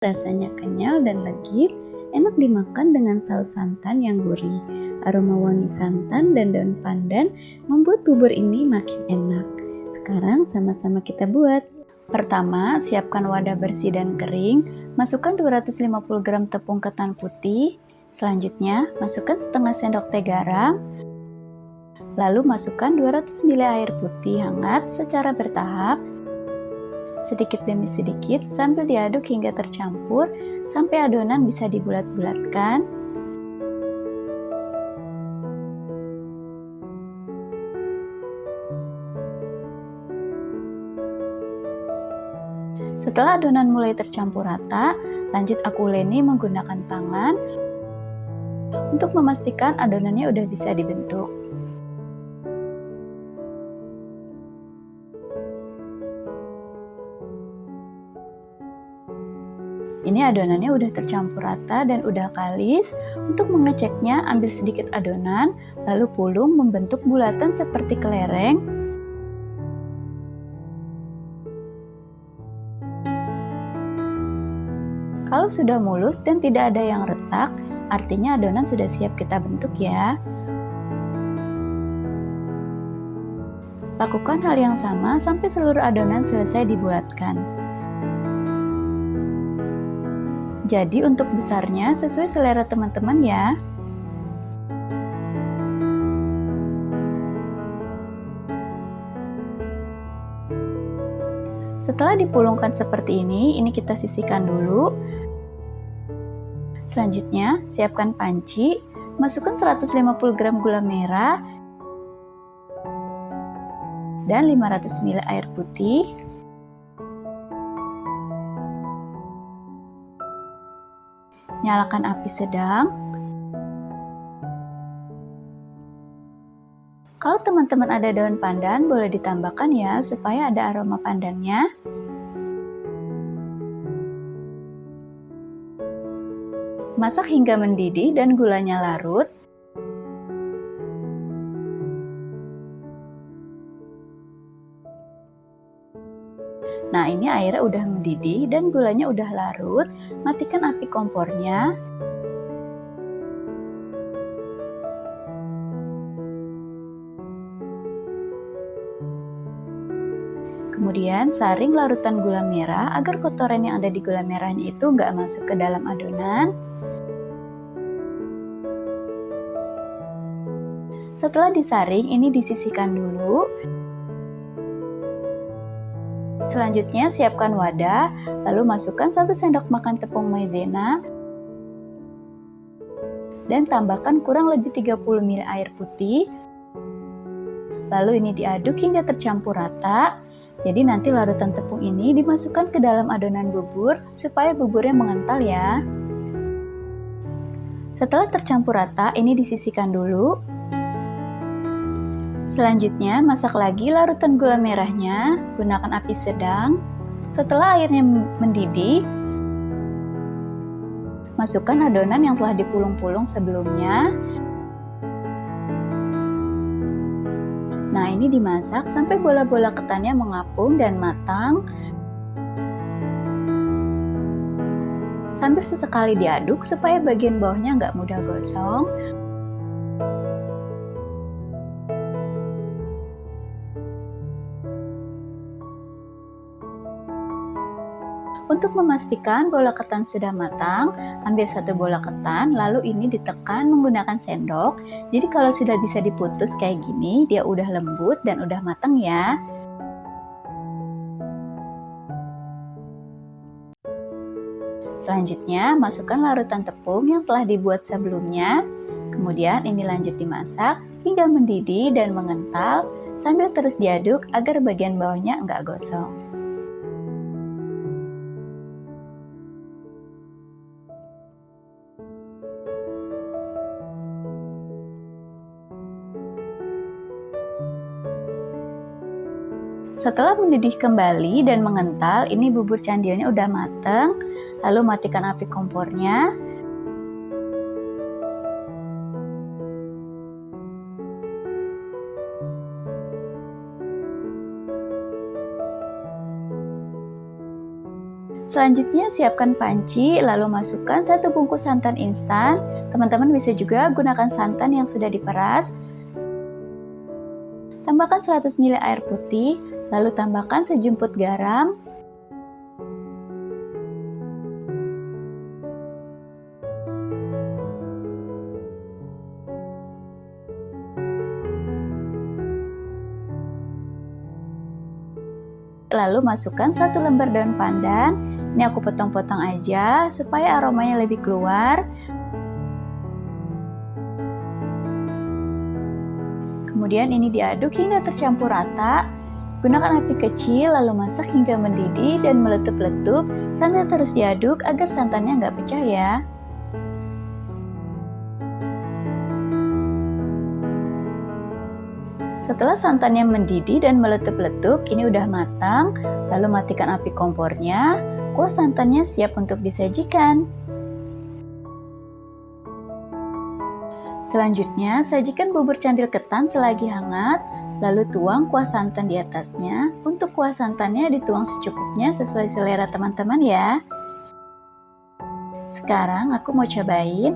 Rasanya kenyal dan legit, enak dimakan dengan saus santan yang gurih. Aroma wangi santan dan daun pandan membuat bubur ini makin enak. Sekarang sama-sama kita buat. Pertama, siapkan wadah bersih dan kering. Masukkan 250 gram tepung ketan putih. Selanjutnya, masukkan setengah sendok teh garam. Lalu masukkan 200 ml air putih hangat secara bertahap. Sedikit demi sedikit sambil diaduk hingga tercampur sampai adonan bisa dibulat-bulatkan. Setelah adonan mulai tercampur rata, lanjut aku uleni menggunakan tangan untuk memastikan adonannya udah bisa dibentuk. Ini adonannya udah tercampur rata dan udah kalis. Untuk mengeceknya, ambil sedikit adonan, lalu pulung membentuk bulatan seperti kelereng. Kalau sudah mulus dan tidak ada yang retak, artinya adonan sudah siap kita bentuk ya. Lakukan hal yang sama sampai seluruh adonan selesai dibulatkan. Jadi untuk besarnya sesuai selera teman-teman ya. Setelah dipulungkan seperti ini kita sisihkan dulu. Selanjutnya, siapkan panci, masukkan 150 gram gula merah dan 500 ml air putih. Nyalakan api sedang. Kalau teman-teman ada daun pandan, boleh ditambahkan ya, supaya ada aroma pandannya. Masak hingga mendidih dan gulanya larut. Nah, ini airnya udah mendidih dan gulanya udah larut. Matikan api kompornya. Kemudian saring larutan gula merah agar kotoran yang ada di gula merahnya itu nggak masuk ke dalam adonan. Setelah disaring, ini disisihkan dulu. Selanjutnya siapkan wadah, lalu masukkan 1 sendok makan tepung maizena dan tambahkan kurang lebih 30 ml air putih. Lalu ini diaduk hingga tercampur rata. Jadi nanti larutan tepung ini dimasukkan ke dalam adonan bubur supaya buburnya mengental ya. Setelah tercampur rata, ini disisihkan dulu. Selanjutnya, masak lagi larutan gula merahnya, gunakan api sedang. Setelah airnya mendidih, masukkan adonan yang telah dipulung-pulung sebelumnya. Nah, ini dimasak sampai bola-bola ketannya mengapung dan matang. Sambil sesekali diaduk supaya bagian bawahnya nggak mudah gosong. Untuk memastikan bola ketan sudah matang, ambil 1 bola ketan, lalu ini ditekan menggunakan sendok. Jadi kalau sudah bisa diputus kayak gini, dia udah lembut dan udah matang ya. Selanjutnya, masukkan larutan tepung yang telah dibuat sebelumnya. Kemudian ini lanjut dimasak hingga mendidih dan mengental sambil terus diaduk agar bagian bawahnya nggak gosong. Setelah mendidih kembali dan mengental, ini bubur candilnya udah mateng. Lalu matikan api kompornya. Selanjutnya siapkan panci, lalu masukkan 1 bungkus santan instan. Teman-teman bisa juga gunakan santan yang sudah diperas. Tambahkan 100 ml air putih, lalu tambahkan sejumput garam. Lalu masukkan 1 lembar daun pandan. Ini aku potong-potong aja supaya aromanya lebih keluar. Kemudian ini diaduk hingga tercampur rata. Gunakan api kecil lalu masak hingga mendidih dan meletup-letup sambil terus diaduk agar santannya nggak pecah ya. Setelah santannya mendidih dan meletup-letup, ini udah matang. Lalu matikan api kompornya. Kuah santannya siap untuk disajikan. Selanjutnya, sajikan bubur candil ketan selagi hangat. Lalu tuang kuah santan di atasnya. Untuk kuah santannya dituang secukupnya sesuai selera teman-teman ya. Sekarang aku mau cobain.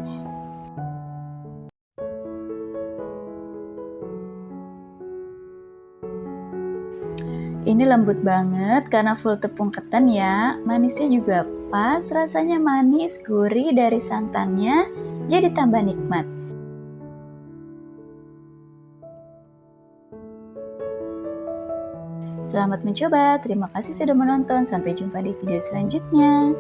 Ini lembut banget karena full tepung ketan ya. Manisnya juga pas, rasanya manis, gurih dari santannya, jadi tambah nikmat. Selamat mencoba, terima kasih sudah menonton. Sampai jumpa di video selanjutnya.